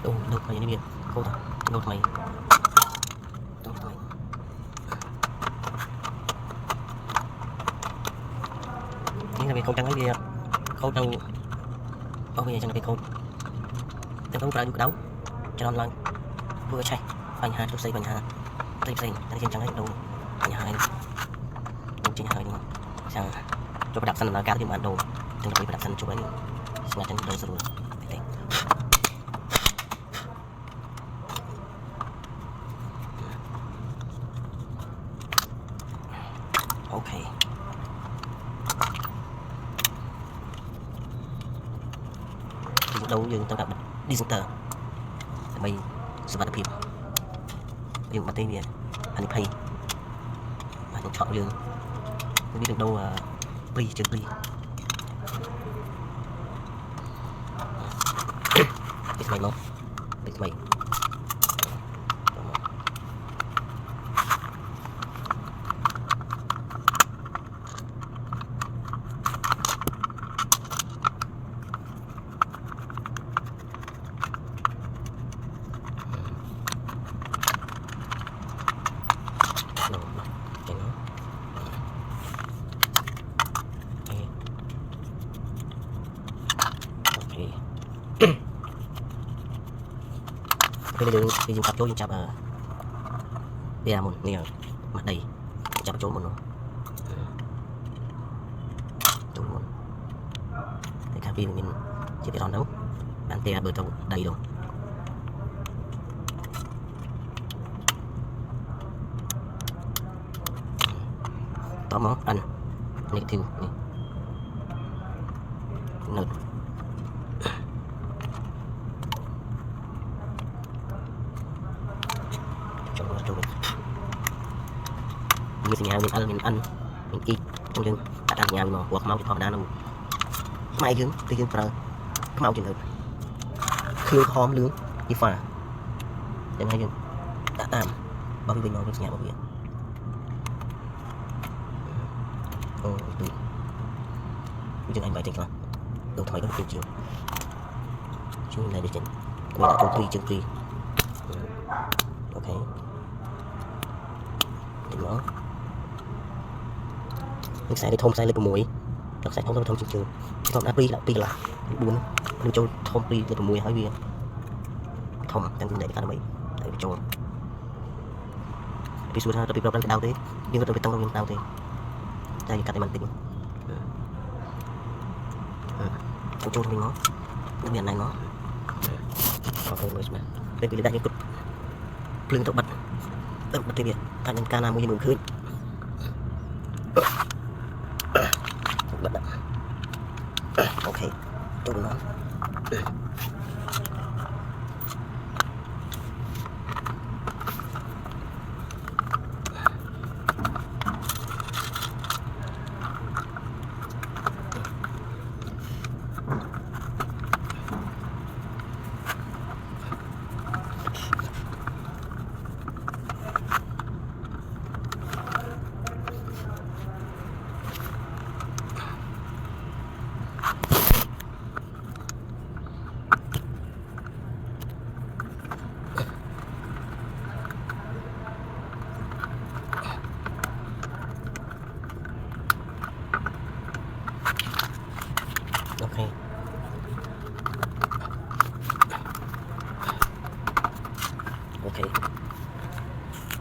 đâu đâu mày như cô thôi đâu mày đâu mày những là việc không trắng cái gì khâu đầu bao bây giờ chẳng là việc không tôi không phải đấu cho nó lần vừa chạy bánh hà tôi xây bánh hà tôi xây anh xem chẳng thấy đâu bánh hà đâu chính hà đúng không sang cho cái đặc sản là cá thì bạn đồ từng cái đặc sản chụp ấy sang chân đầu rồi ok đâu dừng tao gặp đi center mày sự vật phim dùng mặt tay gì anh pay mà nó chọn dừng không biết được đâu free chưa free biết mày không biết mày bây giờ đi dùng cặp chỗ dùng chập bây giờ một nè mặt đầy chập chỗ một nó chỗ một cái cà phê mình chỉ cái đòn đâu bạn tè bờ tàu đầy rồi tóm món ăn này thiêu này nợ mình nhà mình ăn mình ít trong chừng đã ăn nhà mình hoặc mau thì thọ đá đâu mai dướng tuy nhiên phải mau chừng được khi khóm lướng đi phà để ngay dừng đã tạm bao nhiêu nói với nhà bảo viện được chừng anh bài thích lắm đầu thoại có được chiều chứ này để chỉnh mình đã câu chừng tùy ok để nó mình sẽ đi thông sai lên mũi nó sẽ không thông trường còn đã pi là buồn mình cho thông pi lên mũi hỏi vì thông đang để cái này để cho pi xuống ra pi problem cái đau thế nhưng mà tôi tăng lên đau thế đây cái này mình tính trong chung mình nó cái miền này nó ok rồi mà đây vì đang những cục lưng tóc bật cái việc ta nhân ca nào mới mừng khơi ok tụi nó ok ok